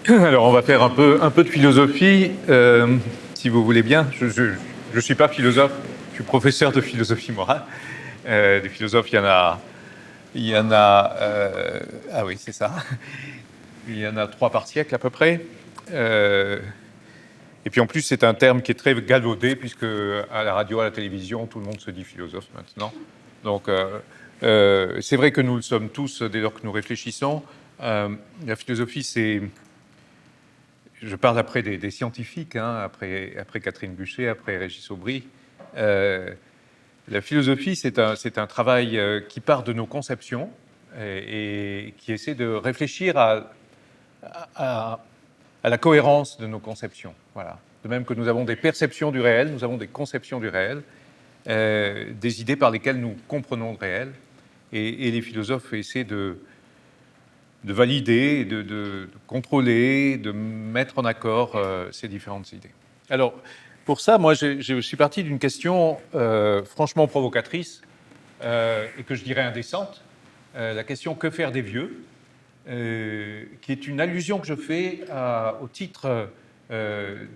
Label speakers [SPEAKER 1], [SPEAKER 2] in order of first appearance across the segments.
[SPEAKER 1] Alors, on va faire un peu de philosophie, si vous voulez bien. Je ne suis pas philosophe, je suis professeur de philosophie morale. Des philosophes, il y en a ah oui, c'est ça. Il y en a 3 par siècle à peu près. Et puis en plus, c'est un terme qui est très galvaudé, puisque à la radio, à la télévision, tout le monde se dit philosophe maintenant. Donc, c'est vrai que nous le sommes tous dès lors que nous réfléchissons. La philosophie, c'est... Je parle après des scientifiques, hein, après Catherine Buchet, après Régis Aubry. La philosophie, c'est un travail qui part de nos conceptions et qui essaie de réfléchir à la cohérence de nos conceptions. Voilà. De même que nous avons des perceptions du réel, nous avons des conceptions du réel, des idées par lesquelles nous comprenons le réel. Et les philosophes essaient de valider, de contrôler, de mettre en accord ces différentes idées. Alors, pour ça, moi, je suis parti d'une question franchement provocatrice et que je dirais indécente, la question « Que faire des vieux ?» qui est une allusion que je fais au titre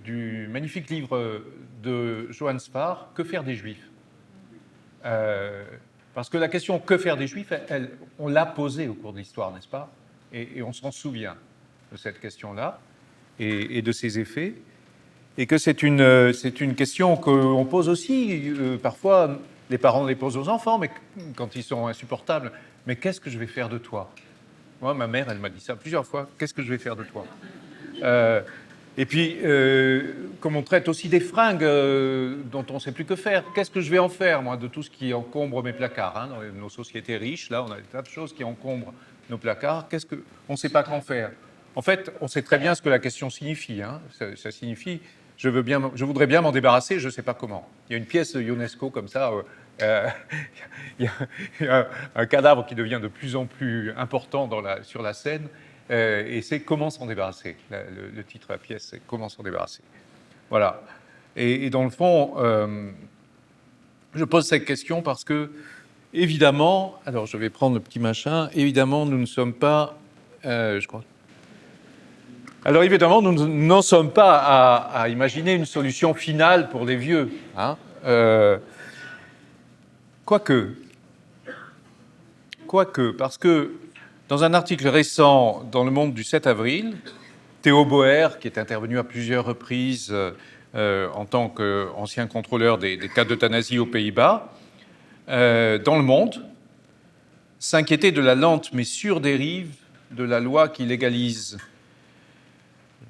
[SPEAKER 1] du magnifique livre de Johann Spar, « Que faire des Juifs ?» Parce que la question « Que faire des Juifs ?» on l'a posée au cours de l'histoire, n'est-ce pas ? Et on s'en souvient de cette question-là et de ses effets, et que c'est une question qu'on pose aussi, parfois les parents les posent aux enfants, mais quand ils sont insupportables, mais qu'est-ce que je vais faire de toi ? Moi, ma mère, elle m'a dit ça plusieurs fois, qu'est-ce que je vais faire de toi ? Et puis, comme on traite aussi des fringues dont on ne sait plus que faire, qu'est-ce que je vais en faire, moi, de tout ce qui encombre mes placards, hein, dans nos sociétés riches, là, on a des tas de choses qui encombrent nos placards, on ne sait pas qu'en faire. En fait, on sait très bien ce que la question signifie. Hein. Ça signifie, je voudrais bien m'en débarrasser, je ne sais pas comment. Il y a une pièce de UNESCO comme ça, il y a un cadavre qui devient de plus en plus important sur la scène, et c'est « Comment s'en débarrasser ?» le titre de la pièce, c'est « Comment s'en débarrasser ?» Voilà. Et dans le fond, je pose cette question parce que, évidemment, alors je vais prendre le petit machin, évidemment, nous ne sommes pas, je crois. Alors évidemment, nous n'en sommes pas à imaginer une solution finale pour les vieux. Hein. Quoique, parce que dans un article récent dans Le Monde du 7 avril, Théo Boer, qui est intervenu à plusieurs reprises en tant qu'ancien contrôleur des cas d'euthanasie aux Pays-Bas, dans Le Monde, s'inquiétait de la lente mais sûre dérive de la loi qui légalise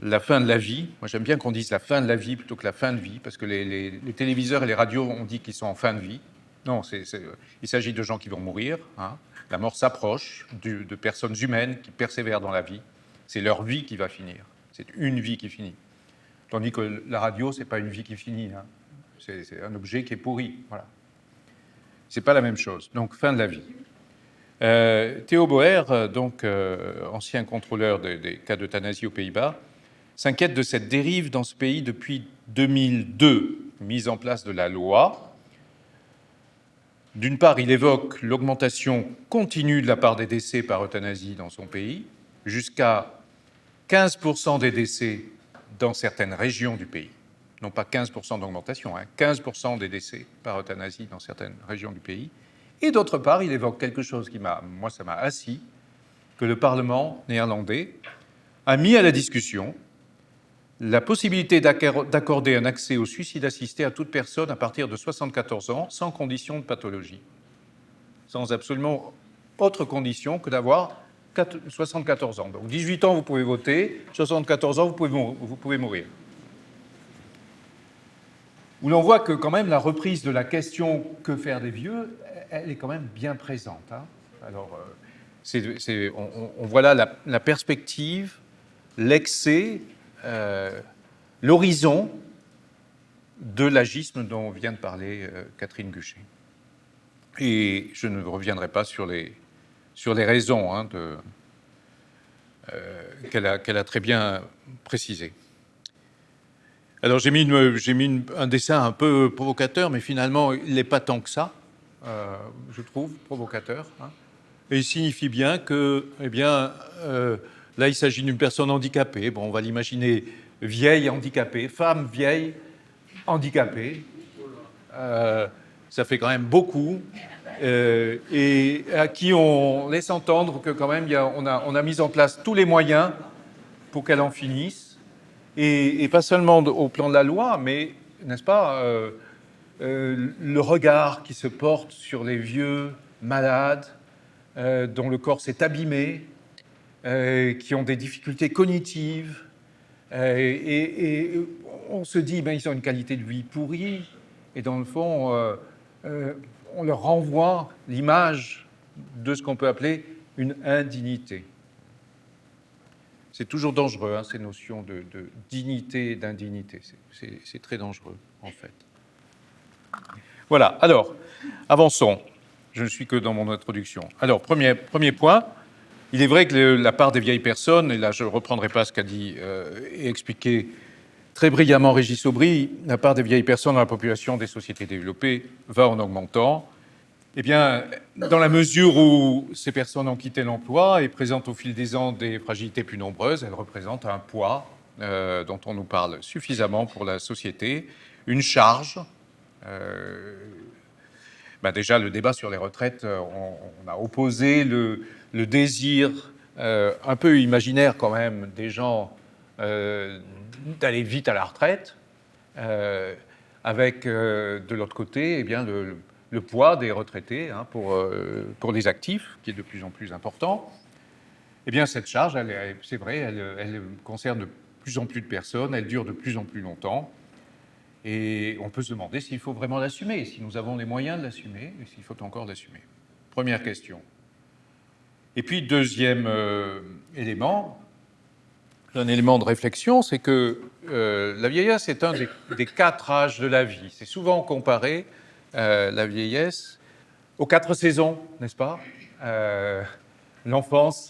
[SPEAKER 1] la fin de la vie. Moi, j'aime bien qu'on dise la fin de la vie plutôt que la fin de vie, parce que les téléviseurs et les radios ont dit qu'ils sont en fin de vie. Non, il s'agit de gens qui vont mourir. Hein. La mort s'approche de personnes humaines qui persévèrent dans la vie. C'est leur vie qui va finir. C'est une vie qui finit. Tandis que la radio, c'est pas une vie qui finit. Hein. C'est un objet qui est pourri. Voilà. C'est pas la même chose. Donc, fin de la vie. Théo Boer, donc ancien contrôleur des cas d'euthanasie aux Pays-Bas, s'inquiète de cette dérive dans ce pays depuis 2002, mise en place de la loi. D'une part, il évoque l'augmentation continue de la part des décès par euthanasie dans son pays, jusqu'à 15% des décès dans certaines régions du pays. Non pas 15% d'augmentation, hein, 15% des décès par euthanasie dans certaines régions du pays. Et d'autre part, il évoque quelque chose qui ça m'a assis, que le Parlement néerlandais a mis à la discussion la possibilité d'accorder un accès au suicide assisté à toute personne à partir de 74 ans, sans condition de pathologie. Sans absolument autre condition que d'avoir 74 ans. Donc 18 ans, vous pouvez voter, 74 ans, vous pouvez mourir. Où l'on voit que quand même la reprise de la question « Que faire des vieux ?» elle est quand même bien présente. Hein. Alors, on voit là la perspective, l'excès, l'horizon de l'agisme dont vient de parler Catherine Buchet. Et je ne reviendrai pas sur les raisons hein, qu'elle a très bien précisées. Alors j'ai mis un dessin un peu provocateur, mais finalement il n'est pas tant que ça, je trouve, provocateur. Hein. Et il signifie bien que Là, il s'agit d'une personne handicapée. Bon, on va l'imaginer vieille, handicapée, femme vieille, handicapée. Ça fait quand même beaucoup. Et à qui on laisse entendre que quand même, on a mis en place tous les moyens pour qu'elle en finisse. Et pas seulement au plan de la loi, mais, n'est-ce pas, le regard qui se porte sur les vieux malades dont le corps s'est abîmé, qui ont des difficultés cognitives, et on se dit, ben, ils ont une qualité de vie pourrie, et dans le fond, on leur renvoie l'image de ce qu'on peut appeler une indignité. C'est toujours dangereux, ces notions de dignité et d'indignité. C'est très dangereux, en fait. Voilà, alors, avançons. Je ne suis que dans mon introduction. Alors, premier point, il est vrai que la part des vieilles personnes, et là je ne reprendrai pas ce qu'a dit et expliqué très brillamment Régis Aubry, la part des vieilles personnes dans la population des sociétés développées va en augmentant. Eh bien, dans la mesure où ces personnes ont quitté l'emploi et présentent au fil des ans des fragilités plus nombreuses, elles représentent un poids dont on nous parle suffisamment pour la société, une charge. Déjà, le débat sur les retraites, on a opposé le désir un peu imaginaire quand même des gens d'aller vite à la retraite, avec de l'autre côté, eh bien, le poids des retraités pour les actifs, qui est de plus en plus important. Eh bien, cette charge, c'est vrai, elle concerne de plus en plus de personnes, elle dure de plus en plus longtemps, et on peut se demander s'il faut vraiment l'assumer, si nous avons les moyens de l'assumer, et s'il faut encore l'assumer. Première question. Et puis, deuxième élément, un élément de réflexion, c'est que la vieillesse est un des 4 âges de la vie. C'est souvent comparé, la vieillesse, aux 4 saisons, n'est-ce pas ? L'enfance,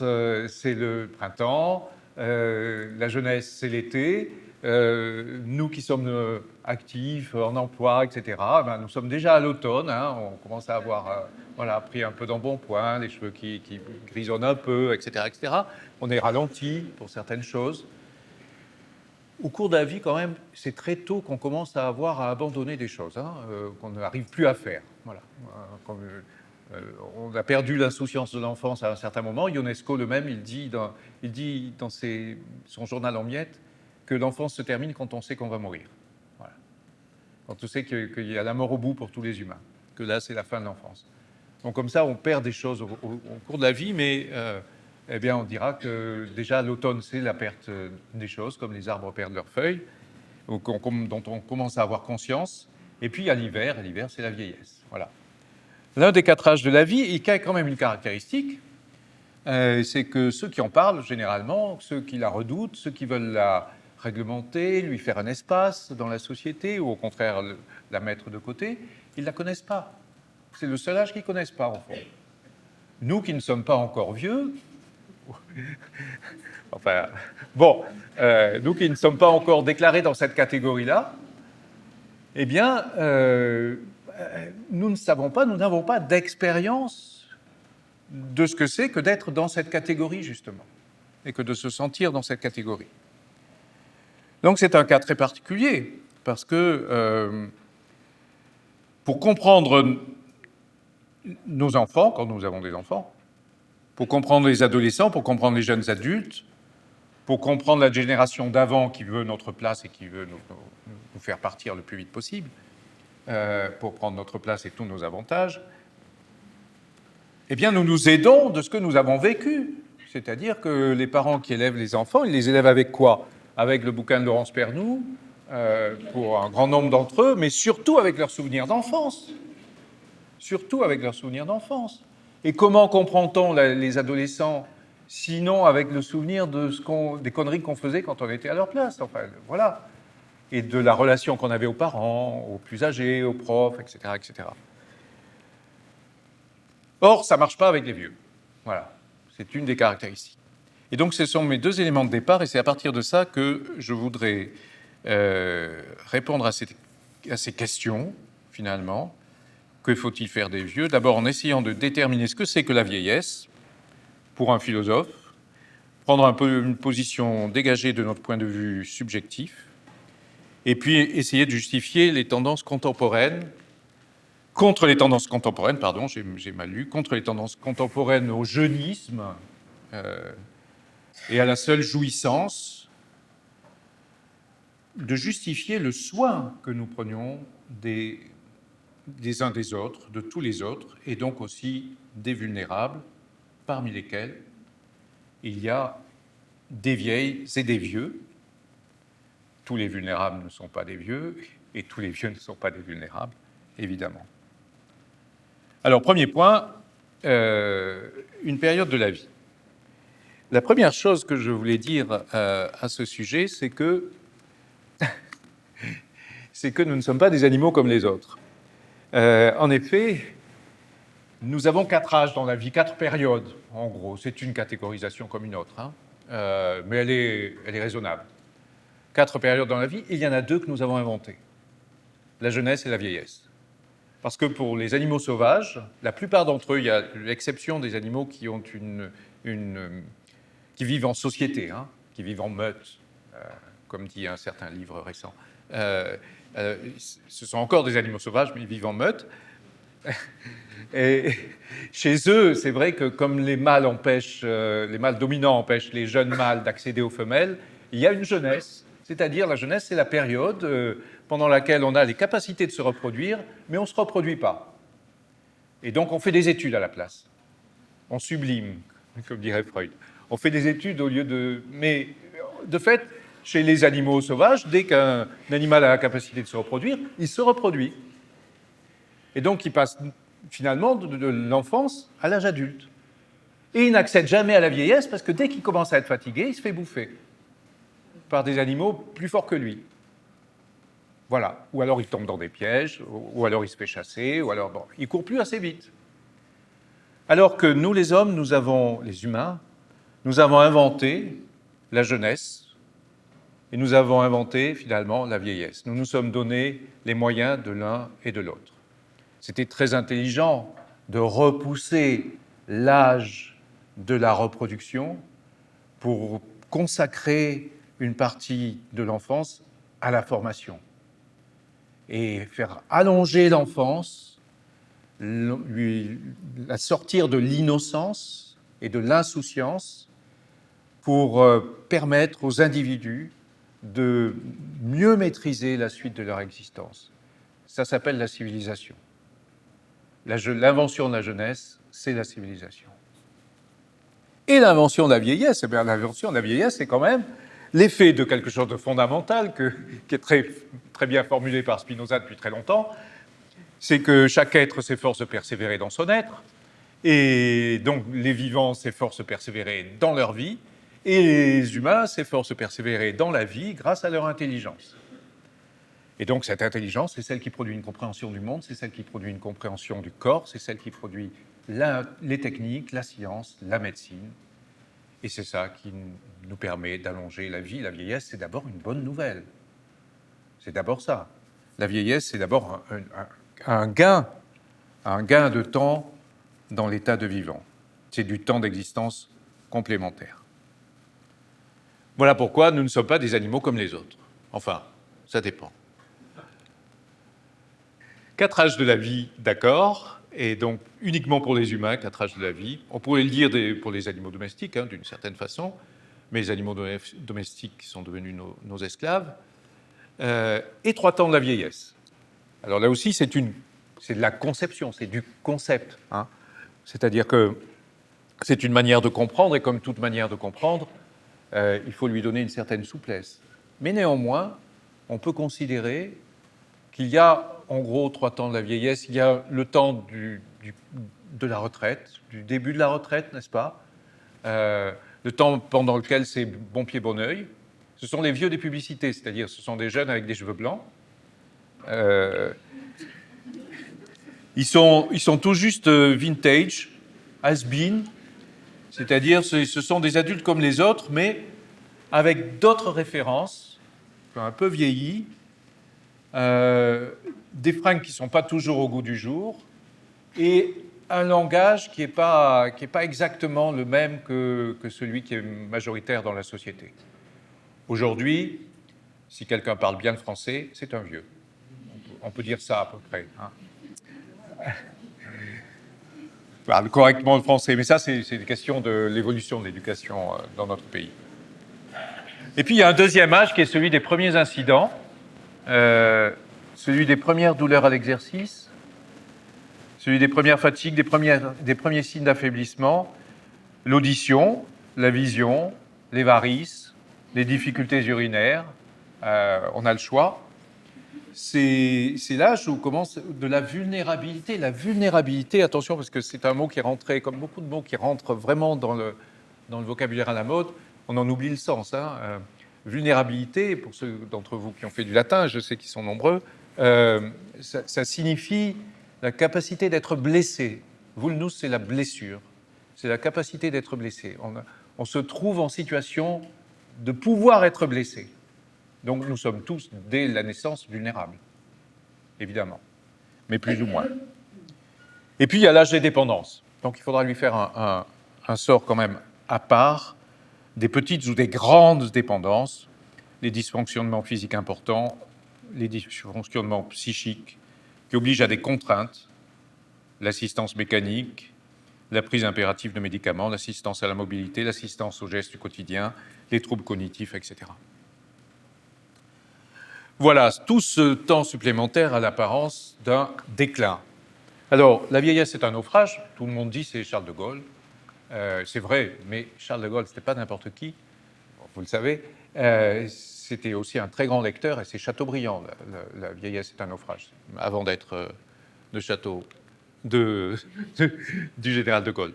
[SPEAKER 1] c'est le printemps, la jeunesse, c'est l'été. Nous qui sommes actifs, en emploi, etc., nous sommes déjà à l'automne. On commence à avoir pris un peu d'embonpoint, les cheveux qui grisonnent un peu, etc., etc. On est ralenti pour certaines choses. Au cours de la vie, quand même, c'est très tôt qu'on commence à avoir à abandonner des choses qu'on n'arrive plus à faire. Voilà. On a perdu l'insouciance de l'enfance à un certain moment. Ionesco, le même, il dit dans son journal en miettes que l'enfance se termine quand on sait qu'on va mourir. Voilà. Quand on sait qu'il y a la mort au bout pour tous les humains, que là, c'est la fin de l'enfance. Donc comme ça, on perd des choses au cours de la vie, mais eh bien, on dira que déjà l'automne, c'est la perte des choses, comme les arbres perdent leurs feuilles, dont on commence à avoir conscience. Et puis, il y a l'hiver, et l'hiver, c'est la vieillesse. Voilà. L'un des 4 âges de la vie, il a quand même une caractéristique, c'est que ceux qui en parlent, généralement, ceux qui la redoutent, ceux qui veulent la réglementer, lui faire un espace dans la société, ou au contraire la mettre de côté, ils ne la connaissent pas. C'est le seul âge qu'ils ne connaissent pas, en fond. Nous qui ne sommes pas encore vieux, nous qui ne sommes pas encore déclarés dans cette catégorie-là, eh bien, nous ne savons pas, nous n'avons pas d'expérience de ce que c'est que d'être dans cette catégorie, justement, et que de se sentir dans cette catégorie. Donc c'est un cas très particulier, parce que pour comprendre nos enfants, quand nous avons des enfants, pour comprendre les adolescents, pour comprendre les jeunes adultes, pour comprendre la génération d'avant qui veut notre place et qui veut nous faire partir le plus vite possible, pour prendre notre place et tous nos avantages, eh bien, nous nous aidons de ce que nous avons vécu. C'est-à-dire que les parents qui élèvent les enfants, ils les élèvent avec quoi ? Avec le bouquin de Laurence Pernoud, pour un grand nombre d'entre eux, mais surtout avec leurs souvenirs d'enfance. Surtout avec leurs souvenirs d'enfance. Et comment comprend-on les adolescents, sinon avec le souvenir des conneries qu'on faisait quand on était à leur place, enfin, voilà. Et de la relation qu'on avait aux parents, aux plus âgés, aux profs, etc., etc. Or, ça ne marche pas avec les vieux. Voilà, c'est une des caractéristiques. Et donc, ce sont mes 2 éléments de départ, et c'est à partir de ça que je voudrais répondre à ces questions, finalement. Que faut-il faire des vieux ? D'abord en essayant de déterminer ce que c'est que la vieillesse, pour un philosophe, prendre un peu une position dégagée de notre point de vue subjectif, et puis essayer de justifier les tendances contemporaines, contre les tendances contemporaines, pardon, j'ai mal lu, contre les tendances contemporaines au jeunisme et à la seule jouissance, de justifier le soin que nous prenions des uns des autres, de tous les autres, et donc aussi des vulnérables, parmi lesquels il y a des vieilles et des vieux. Tous les vulnérables ne sont pas des vieux, et tous les vieux ne sont pas des vulnérables, évidemment. Alors, premier point, une période de la vie. La première chose que je voulais dire à ce sujet, c'est que nous ne sommes pas des animaux comme les autres. En effet, nous avons 4 âges dans la vie, 4 périodes, en gros. C'est une catégorisation comme une autre, hein. Mais elle est raisonnable. 4 périodes dans la vie, et il y en a 2 que nous avons inventées. La jeunesse et la vieillesse. Parce que pour les animaux sauvages, la plupart d'entre eux, il y a l'exception des animaux qui ont qui vivent en société, hein, qui vivent en meute, comme dit un certain livre récent. Ce sont encore des animaux sauvages, mais ils vivent en meute. Et chez eux, c'est vrai que comme les mâles dominants empêchent les jeunes mâles d'accéder aux femelles, il y a une jeunesse. C'est-à-dire, la jeunesse, c'est la période pendant laquelle on a les capacités de se reproduire, mais on ne se reproduit pas. Et donc, on fait des études à la place. On sublime, comme dirait Freud. On fait des études au lieu de... Mais, de fait, chez les animaux sauvages, dès qu'un animal a la capacité de se reproduire, il se reproduit. Et donc, il passe finalement de l'enfance à l'âge adulte. Et il n'accède jamais à la vieillesse, parce que dès qu'il commence à être fatigué, il se fait bouffer par des animaux plus forts que lui. Voilà. Ou alors il tombe dans des pièges, ou alors il se fait chasser, ou alors... Bon, il ne court plus assez vite. Alors que nous, les hommes, les humains, nous avons inventé la jeunesse, et nous avons inventé, finalement, la vieillesse. Nous nous sommes donné les moyens de l'un et de l'autre. C'était très intelligent de repousser l'âge de la reproduction pour consacrer une partie de l'enfance à la formation et faire allonger l'enfance, la sortir de l'innocence et de l'insouciance pour permettre aux individus de mieux maîtriser la suite de leur existence. Ça s'appelle la civilisation. L'invention de la jeunesse, c'est la civilisation. Et l'invention de la vieillesse, eh bien, l'invention de la vieillesse, c'est quand même l'effet de quelque chose de fondamental qui est très, très bien formulé par Spinoza depuis très longtemps, c'est que chaque être s'efforce de persévérer dans son être, et donc les vivants s'efforcent de persévérer dans leur vie, et les humains s'efforcent de persévérer dans la vie grâce à leur intelligence. Et donc cette intelligence, c'est celle qui produit une compréhension du monde, c'est celle qui produit une compréhension du corps, c'est celle qui produit les techniques, la science, la médecine. Et c'est ça qui nous permet d'allonger la vie. La vieillesse, c'est d'abord une bonne nouvelle. C'est d'abord ça. La vieillesse, c'est d'abord un gain de temps dans l'état de vivant. C'est du temps d'existence complémentaire. Voilà pourquoi nous ne sommes pas des animaux comme les autres. Enfin, ça dépend. 4 âges de la vie, d'accord, et donc uniquement pour les humains, 4 âges de la vie. On pourrait le dire pour les animaux domestiques, hein, d'une certaine façon, mais les animaux domestiques sont devenus nos esclaves. Et 3 temps de la vieillesse. Alors là aussi, c'est de la conception, c'est du concept, hein. C'est-à-dire que c'est une manière de comprendre, et comme toute manière de comprendre, il faut lui donner une certaine souplesse. Mais néanmoins, on peut considérer qu'il y a en gros 3 temps de la vieillesse. Il y a le temps de la retraite, du début de la retraite, n'est-ce pas, le temps pendant lequel c'est bon pied, bon oeil. Ce sont les vieux des publicités, c'est-à-dire ce sont des jeunes avec des cheveux blancs. Ils sont tout juste vintage, has-been, c'est-à-dire ce sont des adultes comme les autres, mais avec d'autres références, un peu vieillis, des fringues qui ne sont pas toujours au goût du jour, et un langage qui n'est pas exactement le même que celui qui est majoritaire dans la société. Aujourd'hui, si quelqu'un parle bien le français, c'est un vieux. On peut dire ça à peu près. Parle correctement le français, mais ça, c'est une question de l'évolution de l'éducation dans notre pays. Et puis, il y a un deuxième âge qui est celui des premiers incidents, celui des premières douleurs à l'exercice, celui des premières fatigues, des premiers signes d'affaiblissement, l'audition, la vision, les varices, les difficultés urinaires. On a le choix. C'est l'âge où commence de la vulnérabilité. La vulnérabilité, attention, parce que c'est un mot qui est rentré, comme beaucoup de mots qui rentrent vraiment dans le vocabulaire à la mode, on en oublie le sens. Vulnérabilité, pour ceux d'entre vous qui ont fait du latin, je sais qu'ils sont nombreux, ça signifie la capacité d'être blessé. Vulnus, c'est la blessure. C'est la capacité d'être blessé. On se trouve en situation de pouvoir être blessé. Donc nous sommes tous, dès la naissance, vulnérables, évidemment, mais plus ou moins. Et puis il y a l'âge des dépendances. Donc il faudra lui faire un sort quand même à part, des petites ou des grandes dépendances, les dysfonctionnements physiques importants, les dysfonctionnements psychiques qui obligent à des contraintes, l'assistance mécanique, la prise impérative de médicaments, l'assistance à la mobilité, l'assistance aux gestes du quotidien, les troubles cognitifs, etc. Voilà, tout ce temps supplémentaire a l'apparence d'un déclin. Alors, la vieillesse est un naufrage, tout le monde dit c'est Charles de Gaulle. C'est vrai, mais Charles de Gaulle, ce n'était pas n'importe qui, vous le savez. C'était aussi un très grand lecteur, et c'est Chateaubriand, la vieillesse est un naufrage, avant d'être de Château, du général de Gaulle.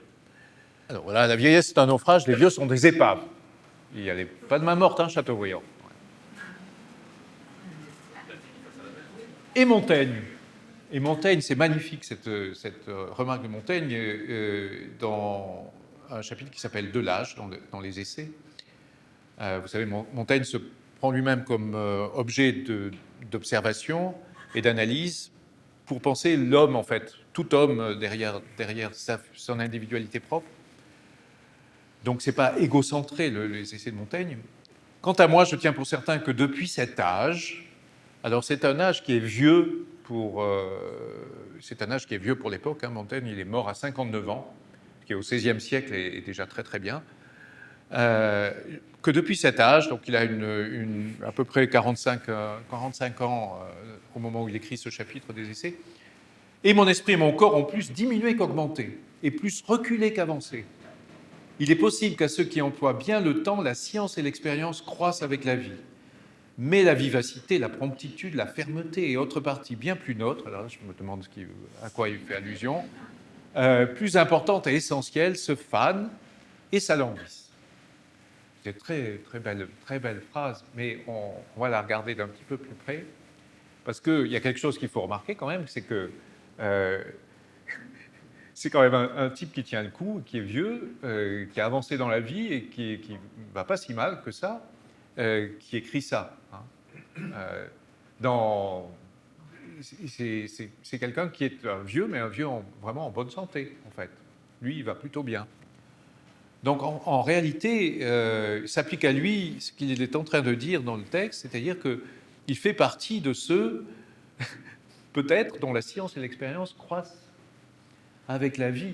[SPEAKER 1] Alors voilà, la vieillesse est un naufrage, les vieux sont des épaves. Il n'y avait pas de main morte, Chateaubriand. Et Montaigne. Et Montaigne, c'est magnifique cette remarque de Montaigne dans un chapitre qui s'appelle De l'âge, dans les essais. Vous savez, Montaigne se prend lui-même comme objet d'observation et d'analyse pour penser l'homme, en fait, tout homme derrière son individualité propre. Donc, ce n'est pas égocentré, les essais de Montaigne. Quant à moi, je tiens pour certain que depuis cet âge, alors c'est un âge qui est vieux pour l'époque. Montaigne, il est mort à 59 ans, ce qui au XVIe siècle est déjà très très bien. Que depuis cet âge, donc il a à peu près 45 ans au moment où il écrit ce chapitre des essais, et mon esprit et mon corps ont plus diminué qu'augmenté, et plus reculé qu'avancé. Il est possible qu'à ceux qui emploient bien le temps, la science et l'expérience croissent avec la vie. Mais la vivacité, la promptitude, la fermeté et autres parties bien plus nôtres, alors là, je me demande à quoi il fait allusion, plus importantes et essentielles, se fanent et s'alanguissent. C'est très, très belle phrase, mais on va la regarder d'un petit peu plus près, parce qu'il y a quelque chose qu'il faut remarquer quand même, c'est que c'est quand même un type qui tient le coup, qui est vieux, qui a avancé dans la vie et qui ne va pas si mal que ça, qui écrit ça. C'est quelqu'un qui est un vieux, mais un vieux vraiment en bonne santé, en fait. Lui, il va plutôt bien. Donc, en réalité, s'applique à lui ce qu'il est en train de dire dans le texte, c'est-à-dire qu'il fait partie de ceux, peut-être, dont la science et l'expérience croissent avec la vie,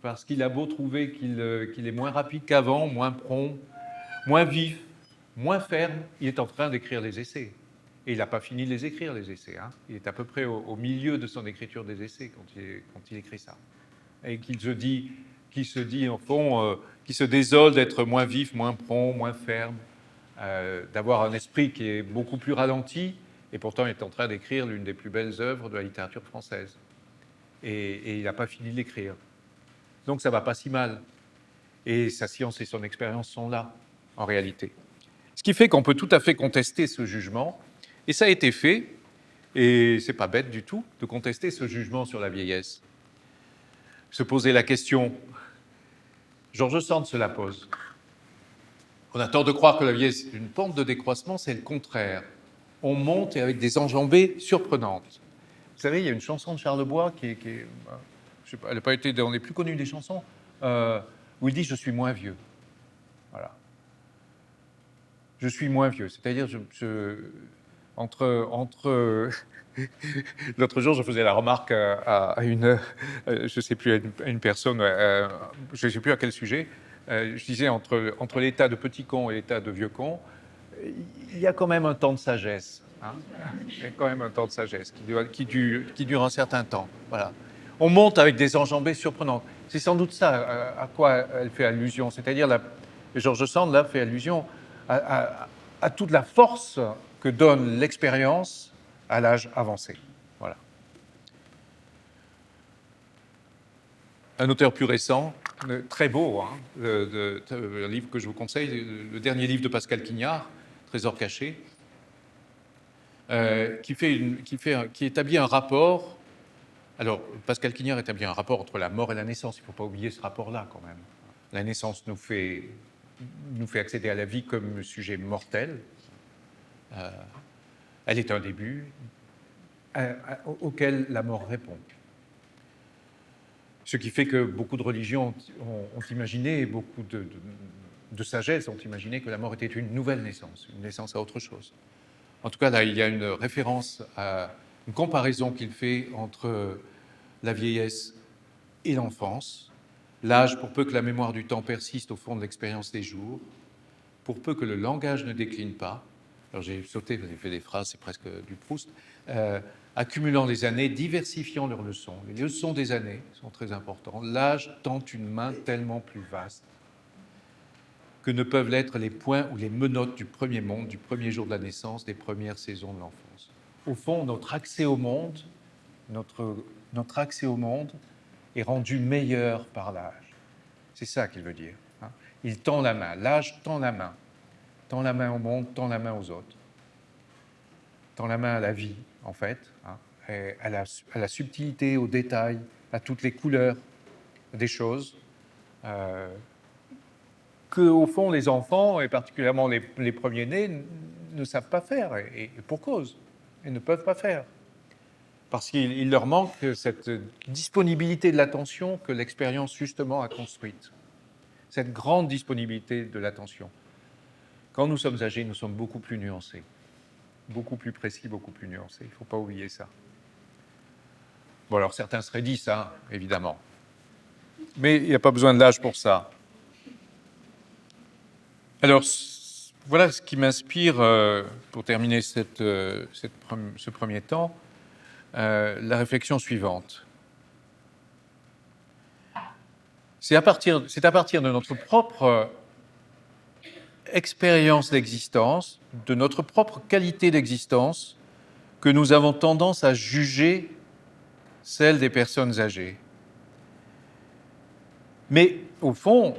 [SPEAKER 1] parce qu'il a beau trouver qu'il est moins rapide qu'avant, moins prompt, moins vif, moins ferme, il est en train d'écrire les essais. Et il n'a pas fini de les écrire, les essais. Il est à peu près au milieu de son écriture des essais quand il écrit ça. Et qu'il se dit, en fond, qu'il se désole d'être moins vif, moins prompt, moins ferme, d'avoir un esprit qui est beaucoup plus ralenti, et pourtant il est en train d'écrire l'une des plus belles œuvres de la littérature française. Et il n'a pas fini de l'écrire. Donc ça ne va pas si mal. Et sa science et son expérience sont là, en réalité. Ce qui fait qu'on peut tout à fait contester ce jugement, et ça a été fait, et c'est pas bête du tout, de contester ce jugement sur la vieillesse. Se poser la question, George Sand se la pose. On a tort de croire que la vieillesse est une pente de décroissement, c'est le contraire. On monte et avec des enjambées surprenantes. Vous savez, il y a une chanson de Charles Bois qui est je sais pas, elle n'a pas été dans les plus connues des chansons, où il dit « je suis moins vieux ». Voilà. Je suis moins vieux, c'est-à-dire entre l'autre jour, je faisais la remarque à une, je ne sais plus, à une personne, je ne sais plus à quel sujet, je disais entre l'état de petit con et l'état de vieux con, il y a quand même un temps de sagesse. Hein, il y a quand même un temps de sagesse qui dure un certain temps. Voilà. On monte avec des enjambées surprenantes. C'est sans doute ça à quoi elle fait allusion. C'est-à-dire, George Sand, là, fait allusion à toute la force que donne l'expérience à l'âge avancé. Voilà. Un auteur plus récent, très beau, hein, un livre que je vous conseille, le dernier livre de Pascal Quignard, Trésor caché, qui établit un rapport. Alors, Pascal Quignard établit un rapport entre la mort et la naissance. Il ne faut pas oublier ce rapport-là, quand même. La naissance nous fait accéder à la vie comme sujet mortel. Elle est un début auquel la mort répond. Ce qui fait que beaucoup de religions ont imaginé, beaucoup de sagesse ont imaginé que la mort était une nouvelle naissance, une naissance à autre chose. En tout cas, là, il y a une référence à une comparaison qu'il fait entre la vieillesse et l'enfance, l'âge pour peu que la mémoire du temps persiste au fond de l'expérience des jours, pour peu que le langage ne décline pas. Alors j'ai sauté, j'ai fait des phrases, c'est presque du Proust. Accumulant les années, diversifiant leurs leçons. Les leçons des années sont très importantes. L'âge tend une main tellement plus vaste que ne peuvent l'être les points ou les menottes du premier monde, du premier jour de la naissance, des premières saisons de l'enfance. Au fond, notre accès au monde, notre accès au monde est rendu meilleur par l'âge. C'est ça qu'il veut dire. Hein. Il tend la main, l'âge tend la main au monde, tend la main aux autres, tend la main à la vie, en fait, hein, et à la subtilité, aux détails, à toutes les couleurs des choses, que, au fond, les enfants, et particulièrement les premiers-nés, ne savent pas faire, et pour cause, ils ne peuvent pas faire. Parce qu'il leur manque cette disponibilité de l'attention que l'expérience, justement, a construite. Cette grande disponibilité de l'attention. Quand nous sommes âgés, nous sommes beaucoup plus nuancés, beaucoup plus précis, beaucoup plus nuancés. Il ne faut pas oublier ça. Bon, alors certains seraient 10, hein, évidemment. Mais il n'y a pas besoin de l'âge pour ça. Alors, voilà ce qui m'inspire, pour terminer ce premier temps, la réflexion suivante. C'est à partir de notre propre expérience d'existence, de notre propre qualité d'existence, que nous avons tendance à juger celle des personnes âgées. Mais au fond,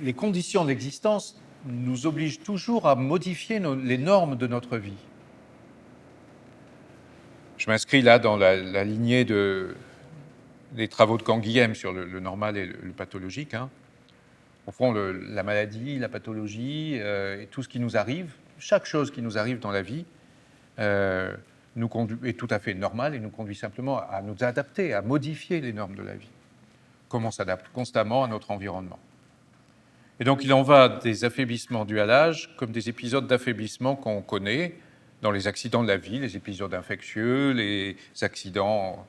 [SPEAKER 1] les conditions d'existence nous obligent toujours à modifier les normes de notre vie. Je m'inscris là dans la lignée des travaux de Canguilhem sur le normal et le pathologique. Hein. Au fond, la maladie, la pathologie et tout ce qui nous arrive, chaque chose qui nous arrive dans la vie est tout à fait normale et nous conduit simplement à nous adapter, à modifier les normes de la vie, comme on s'adapte constamment à notre environnement. Et donc, il en va des affaiblissements dus à l'âge comme des épisodes d'affaiblissement qu'on connaît dans les accidents de la vie, les épisodes infectieux, les accidents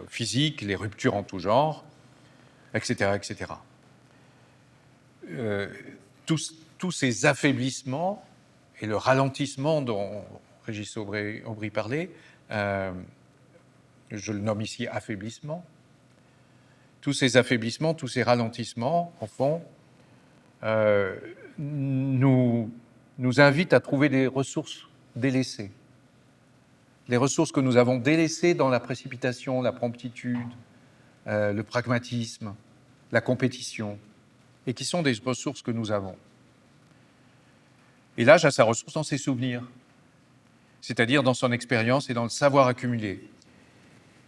[SPEAKER 1] physiques, les ruptures en tout genre, etc., etc. Tous ces affaiblissements et le ralentissement dont Régis Aubry parlait, je le nomme ici affaiblissement, tous ces affaiblissements, tous ces ralentissements, en fond, nous invitent à trouver des ressources délaissées. Les ressources que nous avons délaissées dans la précipitation, la promptitude, le pragmatisme, la compétition, et qui sont des ressources que nous avons. Et l'âge a sa ressource dans ses souvenirs, c'est-à-dire dans son expérience et dans le savoir accumulé.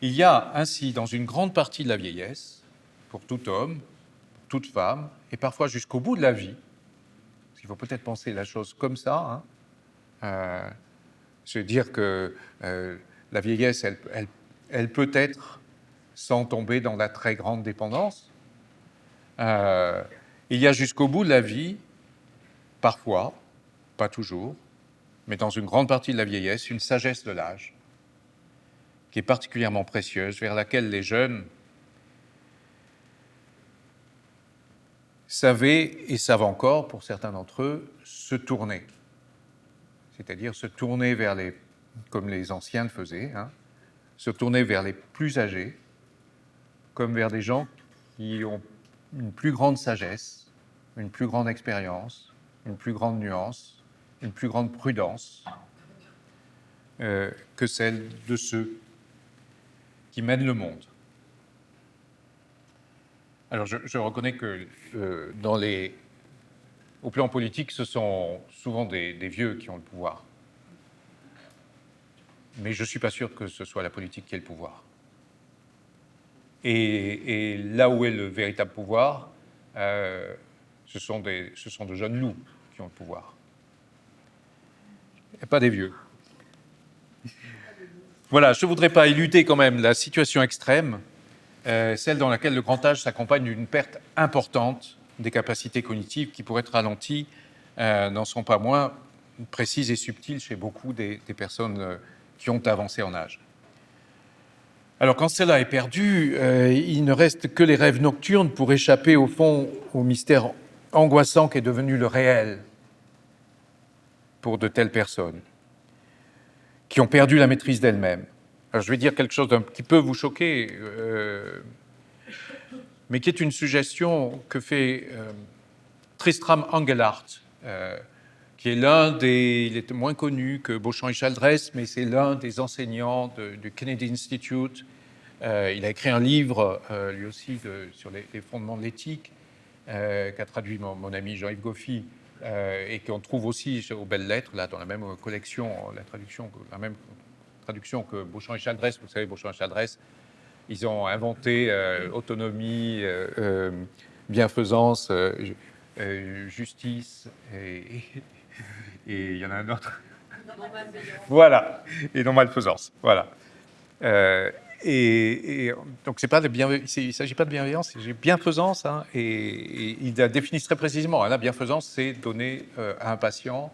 [SPEAKER 1] Il y a ainsi, dans une grande partie de la vieillesse, pour tout homme, toute femme, et parfois jusqu'au bout de la vie, parce qu'il faut peut-être penser la chose comme ça, hein, se dire que la vieillesse, elle peut être sans tomber dans la très grande dépendance. Il y a jusqu'au bout de la vie, parfois, pas toujours, mais dans une grande partie de la vieillesse, une sagesse de l'âge qui est particulièrement précieuse, vers laquelle les jeunes savaient et savent encore, pour certains d'entre eux, se tourner. C'est-à-dire se tourner vers les, comme les anciens le faisaient, se tourner vers les plus âgés, comme vers des gens qui ont une plus grande sagesse, une plus grande expérience, une plus grande nuance, une plus grande prudence que celle de ceux qui mènent le monde. Alors je reconnais que au plan politique, ce sont souvent des vieux qui ont le pouvoir. Mais je ne suis pas sûr que ce soit la politique qui ait le pouvoir. Et là où est le véritable pouvoir, ce sont de jeunes loups qui ont le pouvoir. Et pas des vieux. Voilà, je ne voudrais pas éluder quand même la situation extrême, celle dans laquelle le grand âge s'accompagne d'une perte importante des capacités cognitives qui, pour être ralenties, n'en sont pas moins précises et subtiles chez beaucoup des personnes qui ont avancé en âge. Alors quand cela est perdu, il ne reste que les rêves nocturnes pour échapper au fond au mystère angoissant qu'est devenu le réel pour de telles personnes qui ont perdu la maîtrise d'elles-mêmes. Alors je vais dire quelque chose qui peut vous choquer, mais qui est une suggestion que fait Tristram Engelhardt, qui est il est moins connu que Beauchamp et Chaldrès, mais c'est l'un des enseignants du Kennedy Institute. Il a écrit un livre, lui aussi, sur les fondements de l'éthique, qu'a traduit mon ami Jean-Yves Goffy, et qu'on trouve aussi aux Belles Lettres, là, dans la même collection, la même traduction que Beauchamp et Chaldrès. Vous savez, Beauchamp et Chaldrès, ils ont inventé autonomie, bienfaisance, justice, et il y en a un autre. Voilà, et non-malfaisance. Voilà. Donc, il ne s'agit pas de bienveillance, c'est bienfaisance. Et il la définit très précisément. La bienfaisance, c'est donner à un patient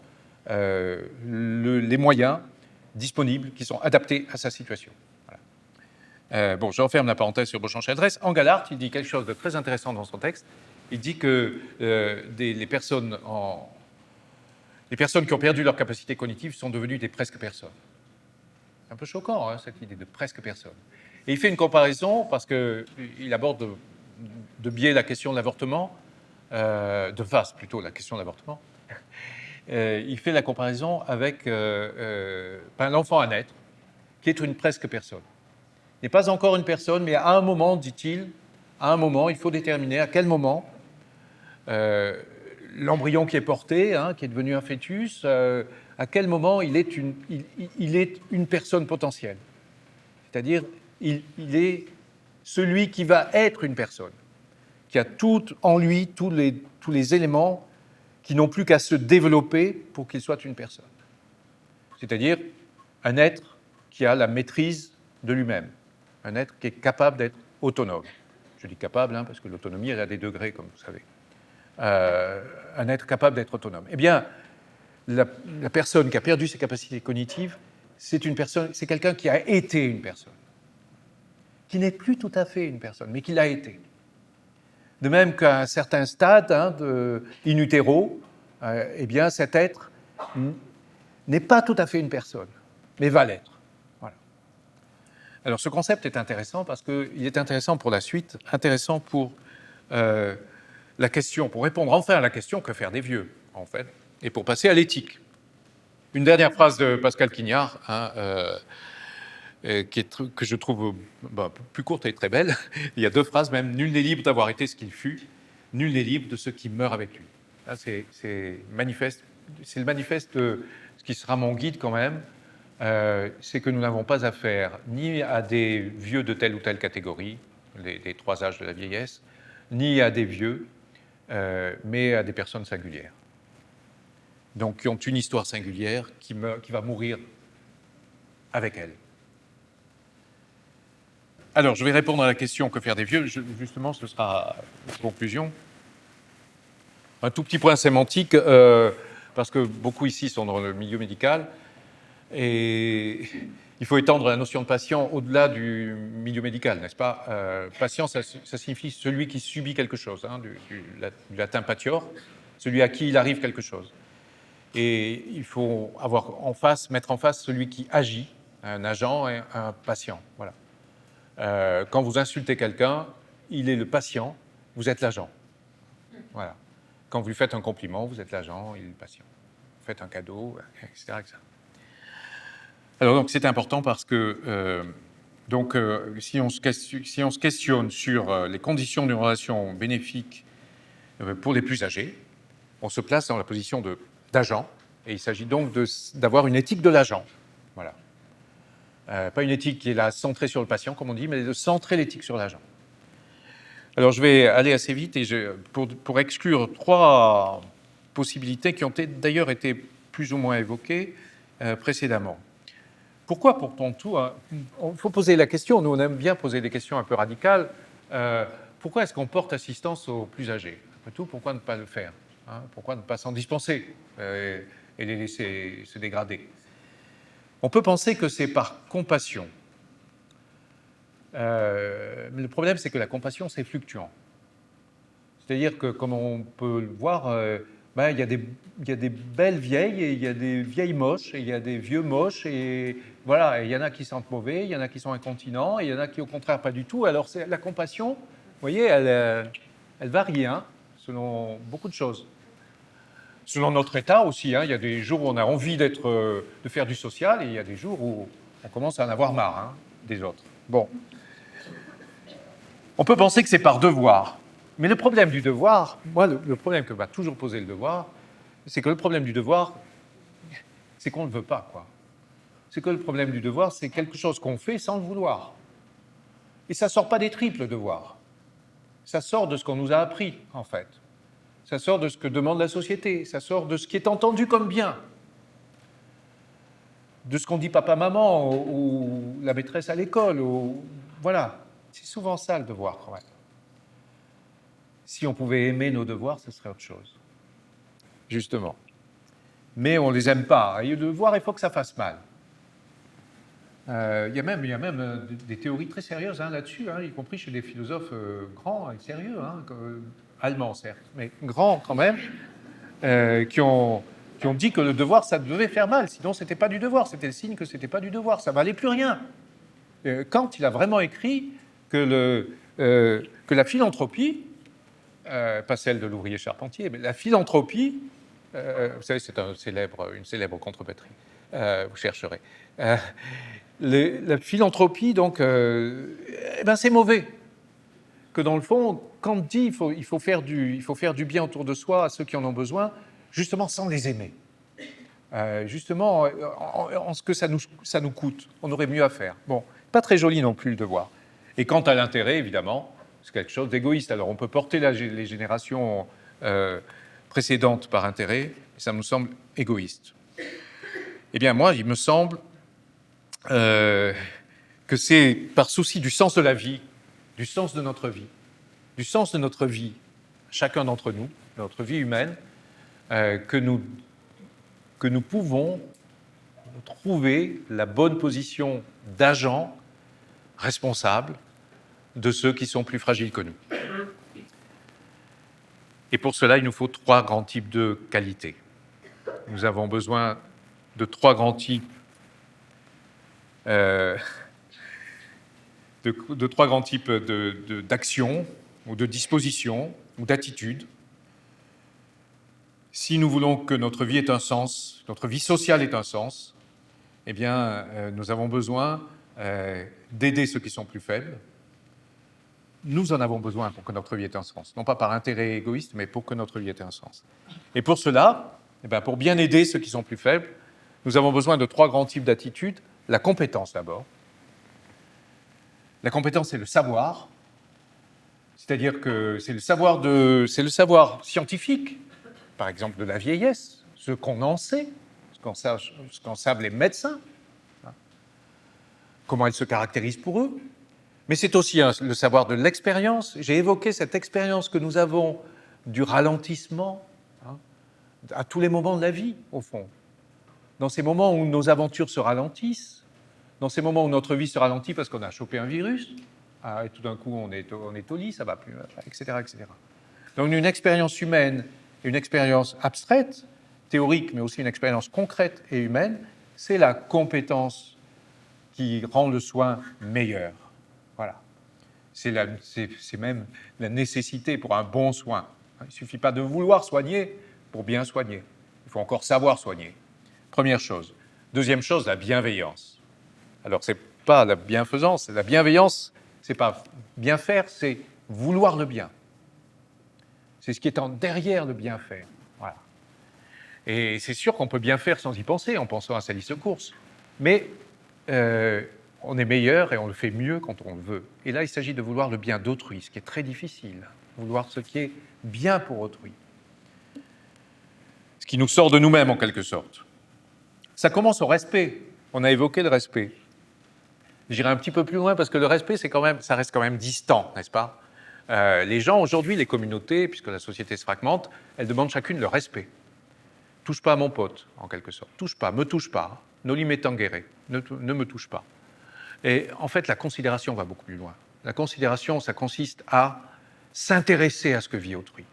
[SPEAKER 1] les moyens disponibles qui sont adaptés à sa situation. Voilà. Bon, je referme la parenthèse sur Beauchamp-Chaldrès. Engelhardt, il dit quelque chose de très intéressant dans son texte. Il dit que les personnes qui ont perdu leur capacité cognitive sont devenues des presque personnes. C'est un peu choquant, cette idée de presque personne. Et il fait une comparaison, parce qu'il aborde de biais la question de l'avortement, de face plutôt la question de l'avortement. Il fait la comparaison avec l'enfant à naître, qui est une presque personne. Il n'est pas encore une personne, mais à un moment, dit-il, il faut déterminer à quel moment l'embryon qui est porté, qui est devenu un fœtus, à quel moment il est une personne potentielle. C'est-à-dire, il est celui qui va être une personne, qui a tout en lui, tous les éléments qui n'ont plus qu'à se développer pour qu'il soit une personne. C'est-à-dire un être qui a la maîtrise de lui-même, un être qui est capable d'être autonome. Je dis capable, parce que l'autonomie, elle a des degrés, comme vous savez. Un être capable d'être autonome. Eh bien, la personne qui a perdu ses capacités cognitives, c'est quelqu'un qui a été une personne, qui n'est plus tout à fait une personne, mais qui l'a été. De même qu'à un certain stade in utero, eh bien, cet être n'est pas tout à fait une personne, mais va l'être. Voilà. Alors, ce concept est intéressant parce qu'il est intéressant pour la suite, intéressant pour la question, pour répondre enfin à la question que faire des vieux, en fait, et pour passer à l'éthique. Une dernière phrase de Pascal Quignard, que je trouve plus courte et très belle. Il y a deux phrases même. Nul n'est libre d'avoir été ce qu'il fut, nul n'est libre de ce qui meurt avec lui. Là, c'est le manifeste de ce qui sera mon guide quand même. C'est que nous n'avons pas affaire ni à des vieux de telle ou telle catégorie, les trois âges de la vieillesse, ni à des vieux, mais à des personnes singulières. Donc, qui ont une histoire singulière qui va mourir avec elle. Alors, je vais répondre à la question « Que faire des vieux ?» Justement, ce sera la conclusion. Un tout petit point sémantique, parce que beaucoup ici sont dans le milieu médical, et il faut étendre la notion de patient au-delà du milieu médical, n'est-ce pas? Patient, ça signifie celui qui subit quelque chose, hein, du latin patior, celui à qui il arrive quelque chose. Et il faut mettre en face celui qui agit, un agent et un patient. Voilà. Quand vous insultez quelqu'un, il est le patient, vous êtes l'agent. Voilà. Quand vous lui faites un compliment, vous êtes l'agent, il est le patient. Vous faites un cadeau, etc. etc. Alors donc c'est important parce que si on se questionne sur les conditions d'une relation bénéfique pour les plus âgés, on se place dans la position d'agent, et il s'agit donc d'avoir une éthique de l'agent. Voilà. Pas une éthique qui est là centrée sur le patient, comme on dit, mais de centrer l'éthique sur l'agent. Alors je vais aller assez vite et pour exclure 3 possibilités qui ont d'ailleurs été plus ou moins évoquées précédemment. Pourquoi pourtant tout il faut poser la question, nous on aime bien poser des questions un peu radicales. Pourquoi est-ce qu'on porte assistance aux plus âgés? Après tout, pourquoi ne pas le faire, hein? Pourquoi ne pas s'en dispenser et les laisser se dégrader? On peut penser que c'est par compassion. Mais le problème, c'est que la compassion, c'est fluctuant. C'est-à-dire que, comme on peut le voir, il y a des belles vieilles, et il y a des vieilles moches, et il y a des vieux moches, et voilà, il y en a qui sentent mauvais, il y en a qui sont incontinents, et il y en a qui, au contraire, pas du tout. Alors, la compassion, vous voyez, elle varie, hein, selon beaucoup de choses. Selon notre état aussi, hein, il y a des jours où on a envie de faire du social, et il y a des jours où on commence à en avoir marre, hein, des autres. Bon. On peut penser que c'est par devoir. Mais le problème du devoir, moi, le problème que m'a toujours posé le devoir, c'est que le problème du devoir, c'est qu'on ne le veut pas, quoi. C'est que le problème du devoir, c'est quelque chose qu'on fait sans le vouloir. Et ça ne sort pas des tripes, le devoir. Ça sort de ce qu'on nous a appris, en fait. Ça sort de ce que demande la société. Ça sort de ce qui est entendu comme bien. De ce qu'on dit papa-maman ou la maîtresse à l'école. Voilà. C'est souvent ça, le devoir, quand même. Si on pouvait aimer nos devoirs, ce serait autre chose. Justement. Mais on ne les aime pas. Et le devoir, il faut que ça fasse mal. Il y a même des théories très sérieuses là-dessus, hein, y compris chez des philosophes grands et sérieux, hein, allemands certes, mais grands quand même, qui ont dit que le devoir, ça devait faire mal, sinon c'était pas du devoir, c'était le signe que c'était pas du devoir, ça valait plus rien. Kant, il a vraiment écrit que la philanthropie, pas celle de l'ouvrier charpentier, mais la philanthropie, vous savez, c'est une célèbre contre-batterie, vous chercherez. La philanthropie, donc, c'est mauvais. Que dans le fond, Kant dit il faut faire du bien autour de soi à ceux qui en ont besoin, justement sans les aimer. Justement, en ce que ça nous coûte. On aurait mieux à faire. Bon, pas très joli non plus le devoir. Et quant à l'intérêt, évidemment, c'est quelque chose d'égoïste. Alors, on peut porter les générations précédentes par intérêt, et ça nous semble égoïste. Eh bien, moi, il me semble que c'est par souci du sens de la vie, du sens de notre vie, chacun d'entre nous, de notre vie humaine, que nous pouvons trouver la bonne position d'agent responsable de ceux qui sont plus fragiles que nous. Et pour cela, il nous faut 3 grands types de qualités. Nous avons besoin de 3 grands types d'actions ou de dispositions ou d'attitudes. Si nous voulons que notre vie ait un sens, notre vie sociale ait un sens, eh bien, nous avons besoin d'aider ceux qui sont plus faibles. Nous en avons besoin pour que notre vie ait un sens. Non pas par intérêt égoïste, mais pour que notre vie ait un sens. Et pour cela, pour bien aider ceux qui sont plus faibles, nous avons besoin de 3 grands types d'attitudes. La compétence d'abord. La compétence, c'est le savoir. C'est-à-dire que c'est le savoir scientifique, par exemple de la vieillesse, ce qu'on en sait, ce qu'en savent les médecins, comment elles se caractérisent pour eux, Mais c'est aussi le savoir de l'expérience. J'ai évoqué cette expérience que nous avons du ralentissement, hein, à tous les moments de la vie, au fond. Dans ces moments où nos aventures se ralentissent, dans ces moments où notre vie se ralentit parce qu'on a chopé un virus, et tout d'un coup on est au lit, ça va plus, etc., etc. Donc une expérience humaine, une expérience abstraite, théorique, mais aussi une expérience concrète et humaine, c'est la compétence qui rend le soin meilleur. Voilà. C'est même la nécessité pour un bon soin. Il ne suffit pas de vouloir soigner pour bien soigner. Il faut encore savoir soigner. Première chose. Deuxième chose, la bienveillance. Alors, ce n'est pas la bienfaisance. La bienveillance, ce n'est pas bien faire, c'est vouloir le bien. C'est ce qui est derrière le bien faire. Voilà. Et c'est sûr qu'on peut bien faire sans y penser, en pensant à sa liste de courses. Mais on est meilleur et on le fait mieux quand on le veut. Et là, il s'agit de vouloir le bien d'autrui, ce qui est très difficile. Vouloir ce qui est bien pour autrui. Ce qui nous sort de nous-mêmes, en quelque sorte. Ça commence au respect. On a évoqué le respect. J'irai un petit peu plus loin parce que le respect, ça reste quand même distant, n'est-ce pas ? Les gens, aujourd'hui, les communautés, puisque la société se fragmente, elles demandent chacune le respect. Touche pas à mon pote, en quelque sorte. Touche pas, me touche pas. Noli me tangere, ne me touche pas. Et en fait, la considération va beaucoup plus loin. La considération, ça consiste à s'intéresser à ce que vit autrui.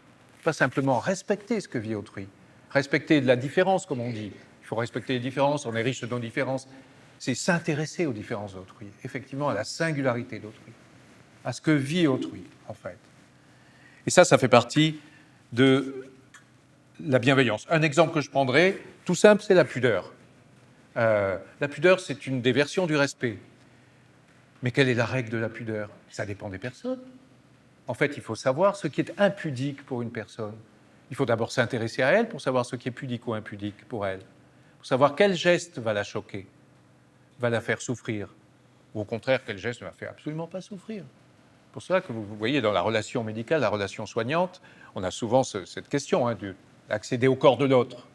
[SPEAKER 1] Pas simplement respecter ce que vit autrui. Respecter de la différence, comme on dit. Il faut respecter les différences, on est riche de nos différences. C'est s'intéresser aux différences d'autrui, effectivement à la singularité d'autrui, à ce que vit autrui, en fait. Et ça fait partie de la bienveillance. Un exemple que je prendrai, tout simple, c'est la pudeur. La pudeur, c'est une des versions du respect. Mais quelle est la règle de la pudeur ? Ça dépend des personnes. En fait, il faut savoir ce qui est impudique pour une personne. Il faut d'abord s'intéresser à elle pour savoir ce qui est pudique ou impudique pour elle. Pour savoir quel geste va la choquer, va la faire souffrir. Ou au contraire, quel geste ne la fait absolument pas souffrir. C'est pour cela que vous voyez dans la relation médicale, la relation soignante, on a souvent cette question d'accéder au corps de l'autre.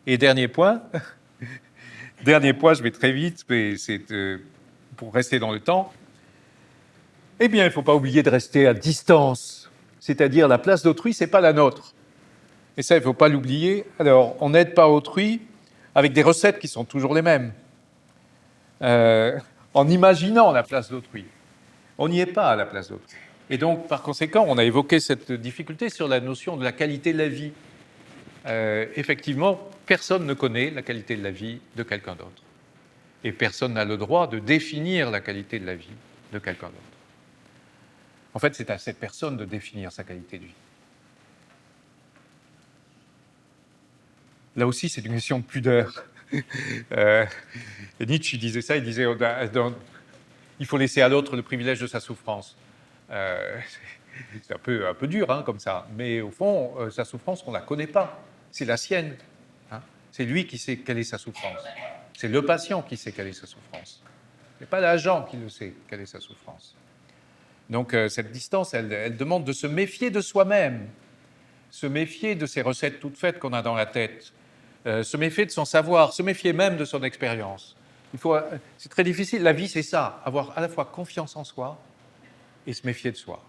[SPEAKER 1] Et dernier point, je vais très vite, mais c'est pour rester dans le temps, eh bien, il ne faut pas oublier de rester à distance. C'est-à-dire, la place d'autrui, ce n'est pas la nôtre. Et ça, il ne faut pas l'oublier. Alors, on n'aide pas autrui avec des recettes qui sont toujours les mêmes. En imaginant la place d'autrui. On n'y est pas à la place d'autrui. Et donc, par conséquent, on a évoqué cette difficulté sur la notion de la qualité de la vie. Effectivement, personne ne connaît la qualité de la vie de quelqu'un d'autre. Et personne n'a le droit de définir la qualité de la vie de quelqu'un d'autre. En fait, c'est à cette personne de définir sa qualité de vie. Là aussi, c'est une question de pudeur. Nietzsche disait ça, il disait il faut laisser à l'autre le privilège de sa souffrance. C'est un peu dur comme ça, mais au fond, sa souffrance, on ne la connaît pas. C'est la sienne. C'est lui qui sait quelle est sa souffrance. C'est le patient qui sait quelle est sa souffrance. Ce n'est pas l'agent qui le sait, quelle est sa souffrance. Donc cette distance, elle demande de se méfier de soi-même, se méfier de ces recettes toutes faites qu'on a dans la tête, se méfier de son savoir, se méfier même de son expérience. C'est très difficile, la vie c'est ça, avoir à la fois confiance en soi et se méfier de soi.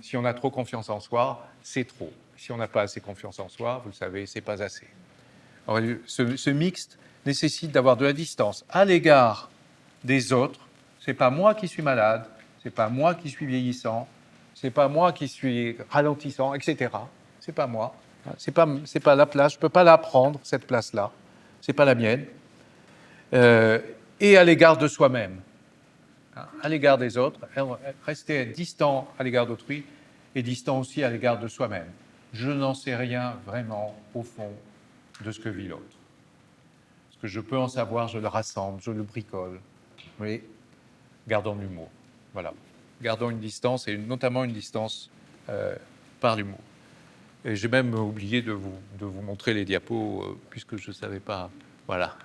[SPEAKER 1] Si on a trop confiance en soi, c'est trop. Si on n'a pas assez confiance en soi, vous le savez, c'est pas assez. Alors, ce mixte nécessite d'avoir de la distance à l'égard des autres. C'est pas moi qui suis malade, c'est pas moi qui suis vieillissant, c'est pas moi qui suis ralentissant, etc. C'est pas moi. C'est pas la place. Je peux pas la prendre cette place-là. C'est pas la mienne. Et à l'égard de soi-même, à l'égard des autres, rester distant à l'égard d'autrui et distant aussi à l'égard de soi-même. Je n'en sais rien vraiment au fond de ce que vit l'autre. Ce que je peux en savoir, je le rassemble, je le bricole. Mais gardons l'humour. Voilà. Gardons une distance, et notamment une distance par l'humour. Et j'ai même oublié de vous montrer les diapos, puisque je ne savais pas. Voilà.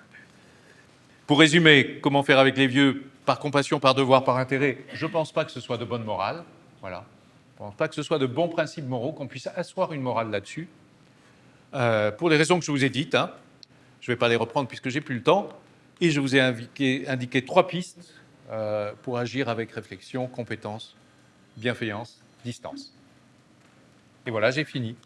[SPEAKER 1] Pour résumer, comment faire avec les vieux ? Par compassion, par devoir, par intérêt. Je ne pense pas que ce soit de bonne morale. Voilà. Je ne pense pas que ce soit de bons principes moraux, qu'on puisse asseoir une morale là-dessus. Pour les raisons que je vous ai dites, je ne vais pas les reprendre puisque je n'ai plus le temps, et je vous ai indiqué 3 pistes pour agir avec réflexion, compétence, bienveillance, distance. Et voilà, j'ai fini.